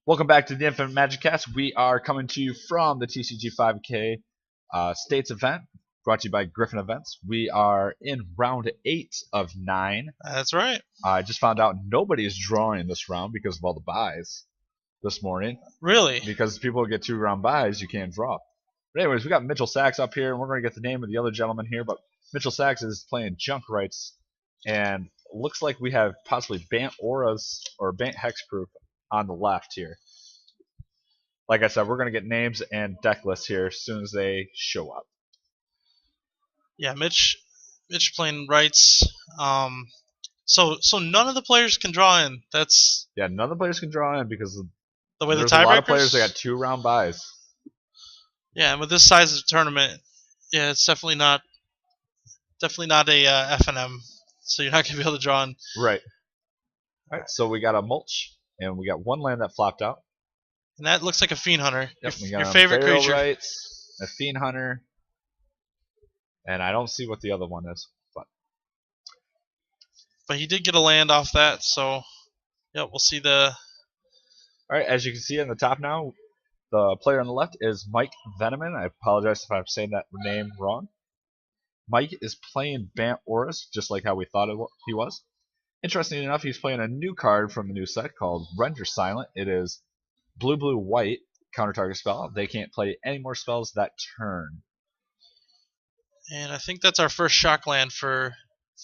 Welcome back to the Infinitecast. We are coming to you from the TCG 5K States event, brought to you by Griffin Events. We are in round 8 of 9. That's right. I just found out nobody is drawing this round because of all the buys this morning. Really? Because people get 2-round buys, you can't draw. But anyways, we got Mitchell Sachs up here, and we're going to get the name of the other gentleman here. But Mitchell Sachs is playing Junk Rights, and looks like we have possibly Bant Auras or Bant Hexproof on the left here. Like I said, we're going to get names and deck lists here as soon as they show up. Yeah, Mitch playing rights. So none of the players can draw in. That's Yeah, none of the players can draw in because the way the there's a lot of players tiebreakers. that got 2-round buys. Yeah, and with this size of tournament, yeah, it's definitely not a F&M. So you're not gonna be able to draw in. Right. All right. So we got a mulch, and we got one land that flopped out. And that looks like a Fiend Hunter. Yep, we got Your favorite Burial creature. Rights, a Fiend Hunter, and I don't see what the other one is. But he did get a land off that, so yeah, we'll see the. All right, as you can see on the top now, the player on the left is Mike Venneman. I apologize if I'm saying that name wrong. Mike is playing Bant Auras, just like how we thought he was. Interesting enough, he's playing a new card from the new set called Render Silent. It is blue, blue, white, counter target spell. They can't play any more spells that turn. And I think that's our first shock land for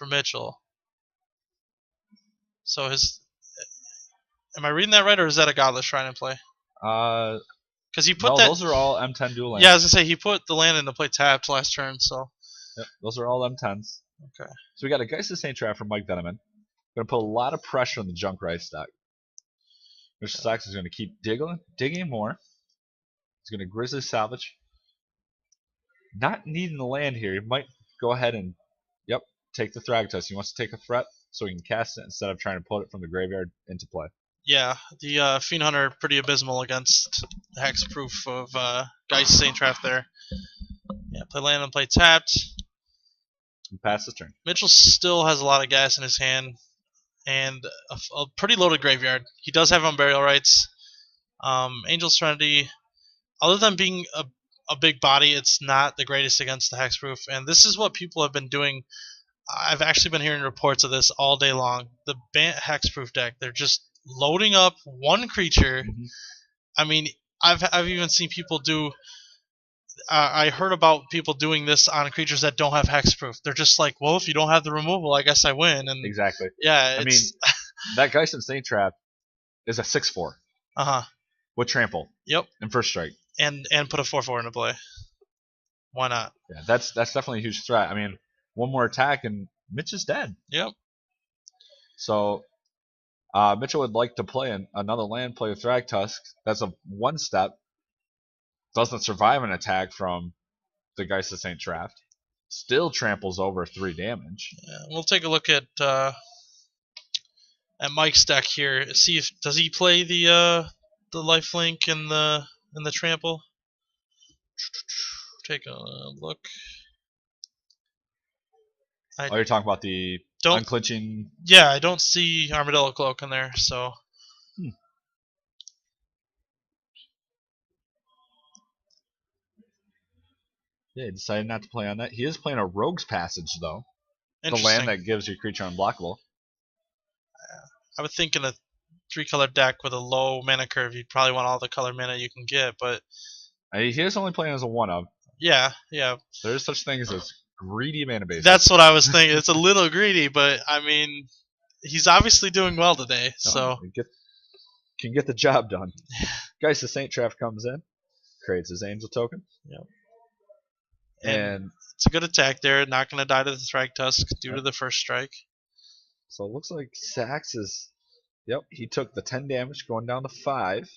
Mitchell. So his. Am I reading that right, or is that a Godless Shrine in play? Because he put no, that. Those are all M10 dual lands. Yeah, I was gonna say he put the land into play tapped last turn. So. Yep, those are all M10s. Okay. So we got a Geist of Saint Trap from Mike Venneman. Going to put a lot of pressure on the Junk Rice deck. Mr. Sachs is going to keep digging more. He's going to Grizzly Salvage. Not needing the land here. He might go ahead and, take the Thragtusk. He wants to take a threat so he can cast it instead of trying to put it from the graveyard into play. Yeah, the Fiend Hunter pretty abysmal against the hexproof of Geist Saint Trap there. Yeah, play land and play tapped. And pass his turn. Mitchell still has a lot of gas in his hand and a pretty loaded graveyard. He does have Unburial Rights. Angel Serenity, other than being a big body, it's not the greatest against the hexproof. And this is what people have been doing. I've actually been hearing reports of this all day long. The Bant Hexproof deck, they're just loading up one creature. Mm-hmm. I mean, I've even seen people do. I heard about people doing this on creatures that don't have hexproof. They're just like, well, if you don't have the removal, I guess I win. And exactly. yeah, I mean, that Geist of Saint Trap is a 6/4. With trample. Yep. And first strike. And put a 4/4 into play. Why not? Yeah, that's definitely a huge threat. I mean, one more attack and Mitch is dead. Yep. So Mitchell would like to play another land, play with Thragtusk. That's a one step. Doesn't survive an attack from the Geist of Saint Traft. Still tramples over 3 damage. Yeah, we'll take a look at Mike's deck here. See if does he play the lifelink and the trample. Take a look. You're talking about the unclinching. Yeah, I don't see Armadillo Cloak in there, so. Yeah, he decided not to play on that. He is playing a Rogue's Passage, though. The land that gives your creature unblockable. I would think in a 3-color deck with a low mana curve, you'd probably want all the color mana you can get, but. He is only playing as a 1-of. Yeah. There is such things as greedy mana base. That's what I was thinking. It's a little greedy, but I mean, he's obviously doing well today. So can get the job done. Geist of Saint Trap comes in, creates his Angel token. Yep. And it's a good attack there. Not going to die to the Thragtusk due to the first strike. So it looks like Sachs is. Yep, he took the 10 damage, going down to 5.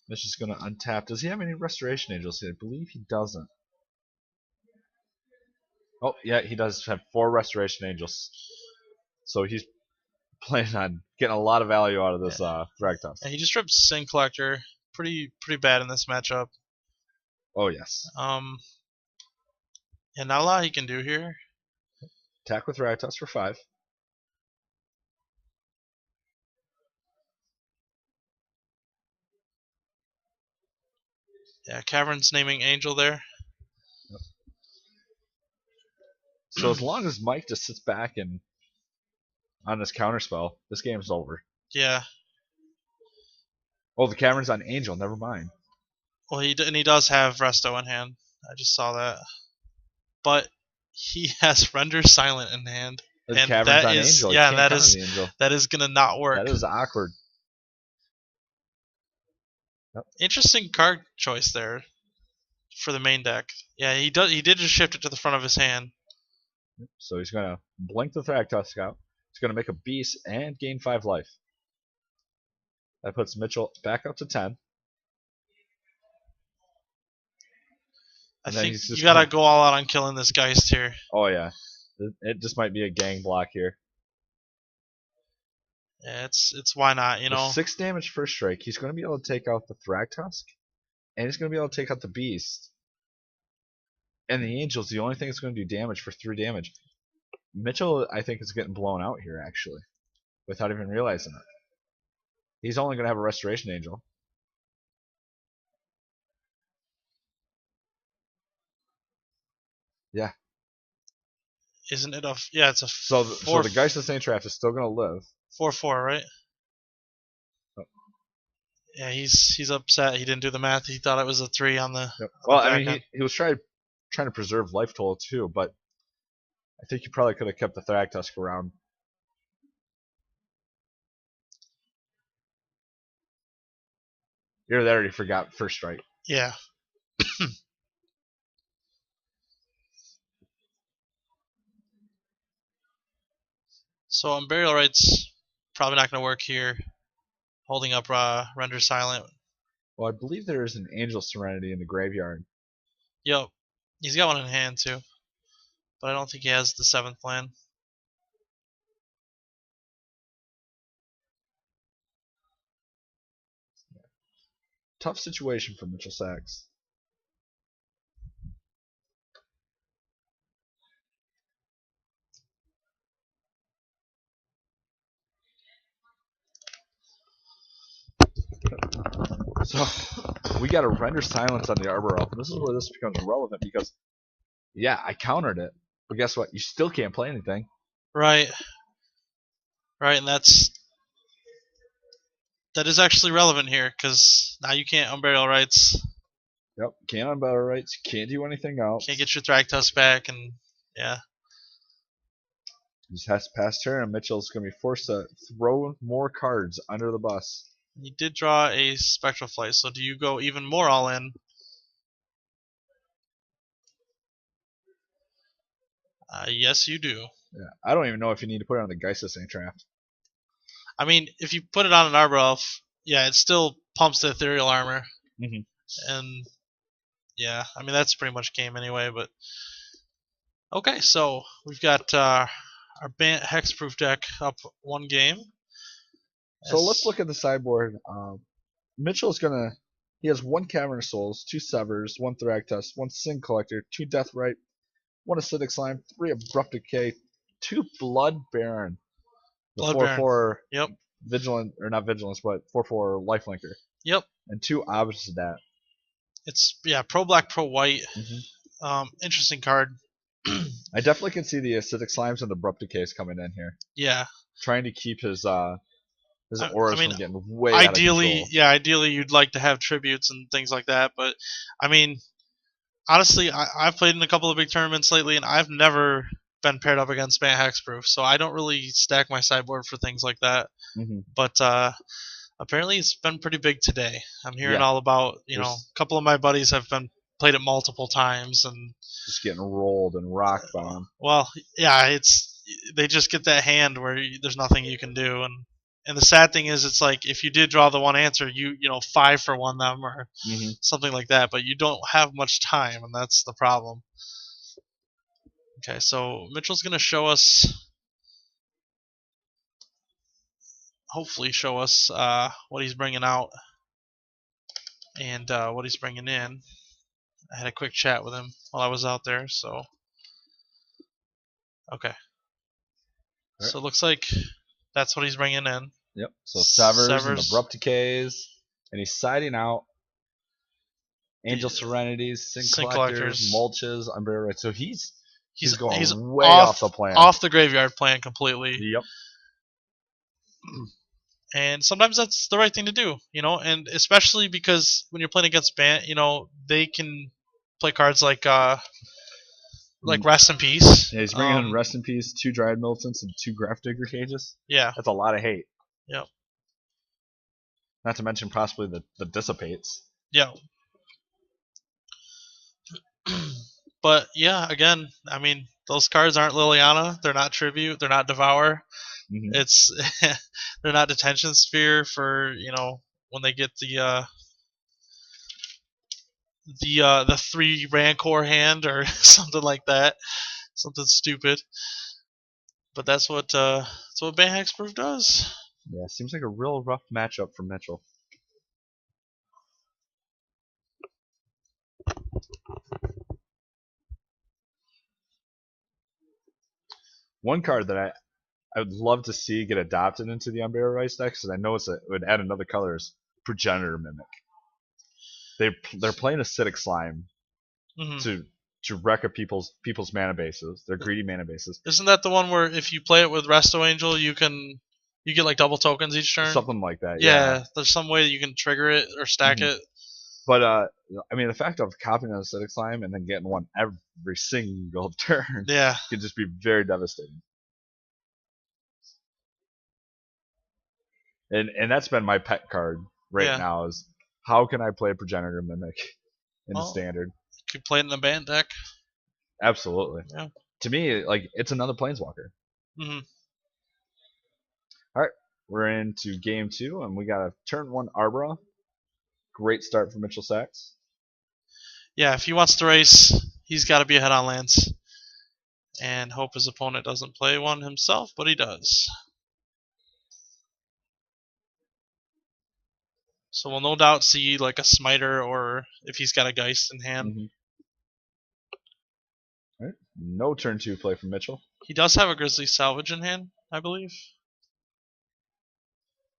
Mitch is going to untap. Does he have any Restoration Angels? I believe he doesn't. Oh, yeah, he does have 4 Restoration Angels. So he's planning on getting a lot of value out of this Thragtusk. Yeah, he just ripped Sin Collector. Pretty bad in this matchup. Oh, yes. Yeah, not a lot he can do here. Attack with Thragtusk for 5. Yeah, Cavern's naming Angel there. Yep. So as long as Mike just sits back and on this counterspell, this game's over. Yeah. Oh, the Cavern's on Angel. Never mind. Well, he does have Resto in hand. I just saw that. But he has Render Silent in hand. The And Cavern's that on is, Angel. He yeah, and can't counter the Angel. that is gonna not work. That is awkward. Yep. Interesting card choice there for the main deck. Yeah, he did just shift it to the front of his hand. So he's gonna blink the Thragtusk out. He's gonna make a beast and gain 5 life. That puts Mitchell back up to 10. I think you gotta go all out on killing this Geist here. Oh yeah, it just might be a gang block here. Yeah, it's why not, you know. With 6 damage first strike, he's gonna be able to take out the Thragtusk, and he's gonna be able to take out the Beast. And the Angel's the only thing that's gonna do damage for 3 damage. Mitchell, I think, is getting blown out here actually, without even realizing it. He's only gonna have a Restoration Angel. Yeah. Isn't it a? Yeah, it's a. So the Geist of Saint Traft is still gonna live. 4/4, right? Oh. Yeah, he's upset. He didn't do the math. He thought it was a 3 on the. Yep. Well, I mean, he was trying to preserve life total too, but I think you probably could have kept the Thragtusk around. You're there. You forgot first strike. Yeah. So Burial Rites probably not going to work here. Holding up Render Silent. Well, I believe there is an Angel Serenity in the graveyard. Yep. He's got one in hand too. But I don't think he has the 7th land. Tough situation for Mitchell Sachs. So we got to render silence on the Arbor Elf. This is where this becomes relevant because, yeah, I countered it, but guess what? You still can't play anything. Right. Right, and that is actually relevant here because now you can't Unburial Rights. Yep, can't Unburial Rights. Can't do anything else. Can't get your Thragtusk back, and yeah. He just has to pass turn, and Mitchell's going to be forced to throw more cards under the bus. He did draw a Spectral Flight, so do you go even more all in? Yes, you do. Yeah, I don't even know if you need to put it on the Geist of Saint Traft. I mean, if you put it on an Arbor Elf, yeah, it still pumps the Ethereal Armor. And yeah, I mean, that's pretty much game anyway, but okay, so we've got our Bant Hexproof deck up 1 game. So let's look at the sideboard. Mitchell's gonna. He has 1 Cavern of Souls, 2 Severs, 1 Thragtusk, 1 Sin Collector, 2 Deathrite, 1 Acidic Slime, 3 Abrupt Decay, 2 Blood Baron. The 4/4 Yep. Vigilant, or not Vigilance, but 4/4 Lifelinker. Yep. And 2 Obsidat. It's, yeah, pro black, pro white. Interesting card. I definitely can see the Acidic Slimes and the Abrupt Decays coming in here. Yeah. Trying to keep his auras from getting way ideally, out of control. Yeah, ideally you'd like to have tributes and things like that, but I mean, honestly, I've played in a couple of big tournaments lately, and I've never been paired up against Bant Hexproof, so I don't really stack my sideboard for things like that. But apparently it's been pretty big today. I'm hearing all about, a couple of my buddies have played it multiple times and just getting rolled and rocked by them. Well, yeah, they just get that hand where there's nothing you can do, and the sad thing is, it's like if you did draw the one answer, you 5-for-1 them or something like that, but you don't have much time, and that's the problem. Okay, so Mitchell's gonna show us, hopefully show us what he's bringing out and what he's bringing in. I had a quick chat with him while I was out there, so okay. Right. So it looks like that's what he's bringing in. Yep. So Severs and Abrupt Decays, and he's siding out Angel Serenities, Sin Sin Collectors, Collectors. Mulches, Unburial Rights. So he's He's going way off off the plan. off the graveyard plan completely. Yep. And sometimes that's the right thing to do, and especially because when you're playing against Bant, they can play cards like Rest in Peace. Yeah, he's bringing in Rest in Peace, 2 Dryad Militants, and 2 Grafdigger Cages. Yeah. That's a lot of hate. Yep. Not to mention possibly the Dissipates. Yeah. But yeah, again, I mean, those cards aren't Liliana. They're not Tribute. They're not Devour. Mm-hmm. It's they're not Detention Sphere for when they get the 3 Rancor hand or something like that, something stupid. But that's what Ban Hexproof does. Yeah, seems like a real rough matchup for Mitchell. One card that I would love to see get adopted into the Unburial Rights deck, because I know it would add another color, is Progenitor Mimic. They're playing Acidic Slime to wreck at people's mana bases, their greedy mana bases. Isn't that the one where if you play it with Resto Angel, you get like double tokens each turn? Something like that. Yeah, there's some way that you can trigger it or stack it. But I mean, the fact of copying an Acidic Slime and then getting one every single turn, can just be very devastating. And that's been my pet card now, is how can I play Progenitor Mimic in the standard? You could play it in the Bant deck. Absolutely. Yeah. To me, like, it's another Planeswalker. All right, we're into game 2, and we got a turn 1 Arbora. Great start for Mitchell Sachs. Yeah, if he wants to race, he's got to be ahead on lands. And hope his opponent doesn't play one himself, but he does. So we'll no doubt see like a Smiter, or if he's got a Geist in hand. All right. No turn 2 play from Mitchell. He does have a Grizzly Salvage in hand, I believe.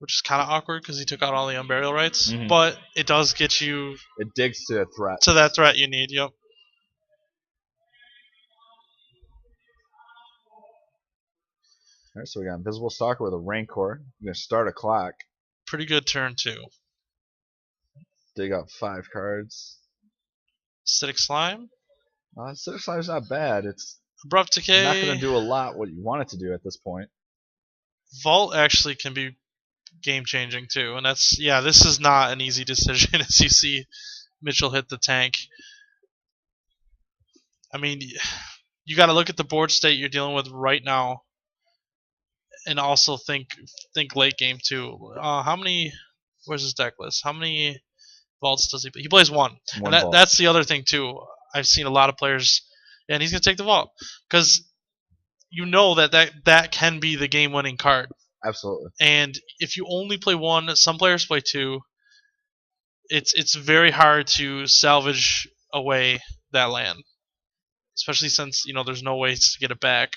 Which is kind of awkward because he took out all the Unburial Rights. But it does get you... It digs to a threat. To that threat you need, yep. All right, so we got Invisible Stalker with a Rancor. We're going to start a clock. Pretty good turn 2. Dig up 5 cards. Acidic Slime? Acidic Slime's not bad. It's Abrupt Decay. Not going to do a lot what you want it to do at this point. Vault actually can be game-changing too, and this is not an easy decision as you see Mitchell hit the tank. I mean, you got to look at the board state you're dealing with right now, and also think late game too. Where's his deck list? How many vaults does he play? He plays one and that's the other thing too. I've seen a lot of players, and he's gonna take the vault because that can be the game-winning card. Absolutely. And if you only play one, some players play 2. It's very hard to salvage away that land, especially since there's no ways to get it back.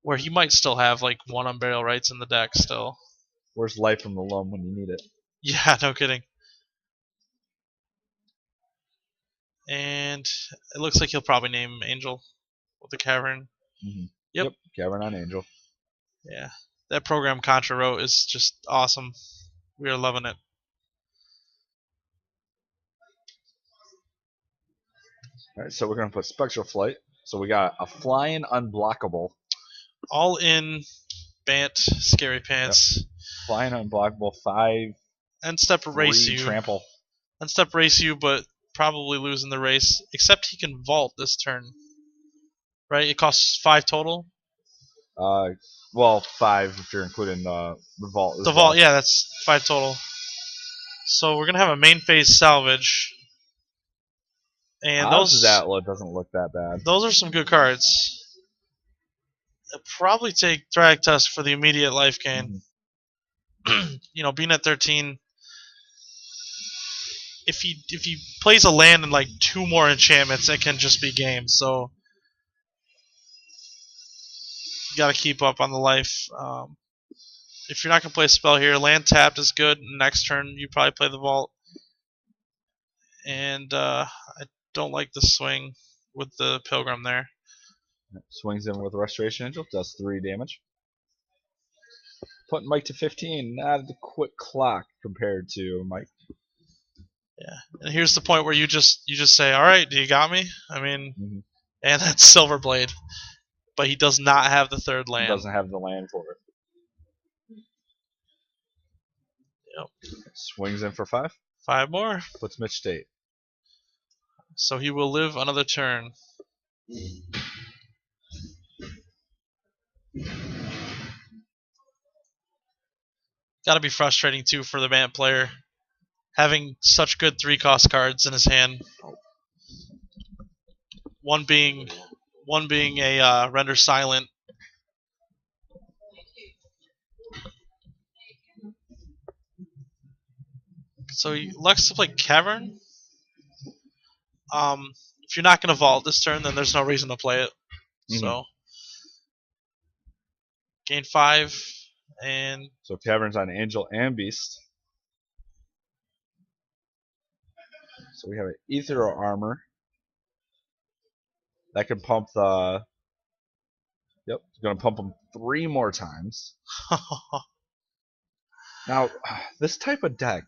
Where he might still have like 1 Unburial Rights in the deck still. Where's life from the loam when you need it? Yeah, no kidding. And it looks like he'll probably name Angel with the Cavern. Yep, Cavern on Angel. Yeah. That program Contra wrote is just awesome. We are loving it. Alright, so we're going to put Spectral Flight. So we got a flying unblockable. All in Bant, Scary Pants. Yep. Flying unblockable, 5. End step race you. Trample. End step race you, but probably losing the race. Except he can vault this turn. Right? It costs 5 total? Well, 5 if you're including the vault. The vault, yeah, that's 5 total. So we're gonna have a main phase salvage, and Odds Atla doesn't look that bad. Those are some good cards. I'll probably take Drag Tusk for the immediate life gain. Being at 13, if he plays a land and like 2 more enchantments, it can just be game. So you got to keep up on the life. If you're not going to play a spell here, land tapped is good. Next turn, you probably play the vault. and I don't like the swing with the Pilgrim there. Swings in with Restoration Angel, does 3 damage. Putting Mike to 15, not the quick clock compared to Mike. Yeah, and here's the point where you just say, all right, do you got me? I mean, and that's Silver Blade, but he does not have the third land. Doesn't have the land for it. Yep. Swings in for 5. 5 more. Puts Mitch to 8. So he will live another turn. Got to be frustrating too for the Bant player, having such good 3-cost cards in his hand. One being a Render Silent. So he elects to play Cavern. If you're not going to vault this turn, then there's no reason to play it. So gain 5, and so Cavern's on Angel and Beast. So we have an Ethereal Armor that can pump the. Yep, it's going to pump them 3 more times. Now, this type of deck,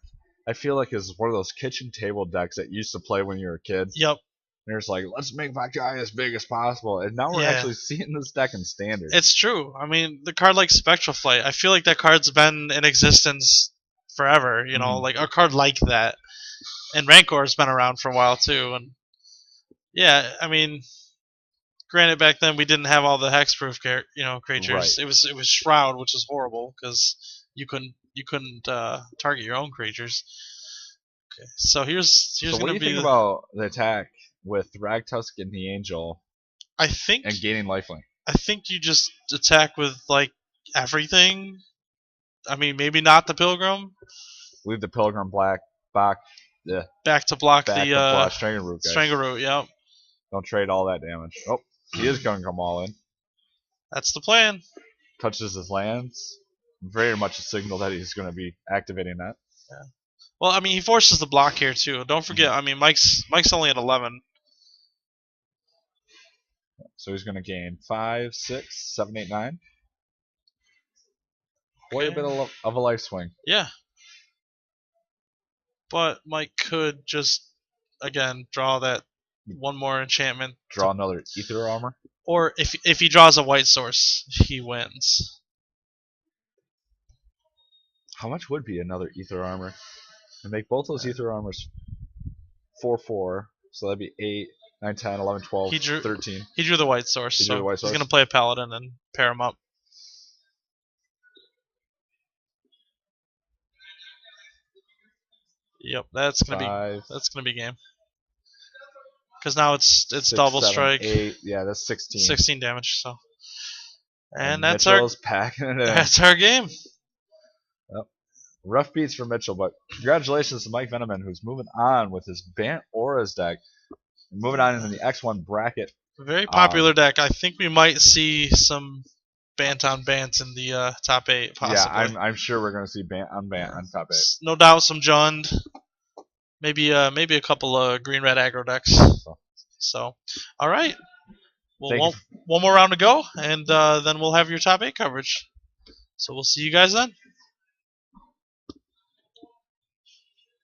I feel like is one of those kitchen table decks that you used to play when you were a kid. Yep. And it's like, let's make my guy as big as possible. And now we're actually seeing this deck in Standard. It's true. I mean, the card like Spectral Flight, I feel like that card's been in existence forever. You know, like a card like that. And Rancor's been around for a while too. And yeah, I mean, granted, back then we didn't have all the hexproof creatures. Right. It was Shroud, which was horrible because you couldn't target your own creatures. Okay, so here's so what gonna do you be think about the attack with Ragtusk and the Angel? I think and gaining lifelink. I think you just attack with like everything. I mean, maybe not the Pilgrim. Leave the Pilgrim back to block back the to block Strangleroot, guys. Strangleroot, yep. Don't trade all that damage. Oh, he is going to come all in. That's the plan. Touches his lands. Very much a signal that he's going to be activating that. Yeah. Well, I mean, he forces the block here too. Don't forget. I mean, Mike's only at 11. So he's going to gain 5, 6, 7, 8, 9. Quite a bit of a life swing. Yeah. But Mike could just, again, draw that one more enchantment. Draw another Ether Armor. Or if he draws a white source, he wins. How much would be another Ether Armor? And make both those Ether Armors 4/4. So that'd be 8, 9, 10, 11, 12, 13. He drew the white source. He's going to play a Paladin and pair him up. Yep, that's gonna be game. Because now it's 6, double 7, strike. 8, yeah, that's 16. 16 damage. So, and that's Mitchell's packing it in. That's our game. Yep. Rough beats for Mitchell, but congratulations to Mike Venneman, who's moving on with his Bant Auras deck. Moving on into the X1 bracket. Very popular deck. I think we might see some Bant on Bant in the top 8, possibly. Yeah, I'm sure we're going to see Bant on top 8. No doubt some Jund. Maybe a couple of green-red aggro decks. So, all right. Well, one more round to go, and then we'll have your top 8 coverage. So we'll see you guys then.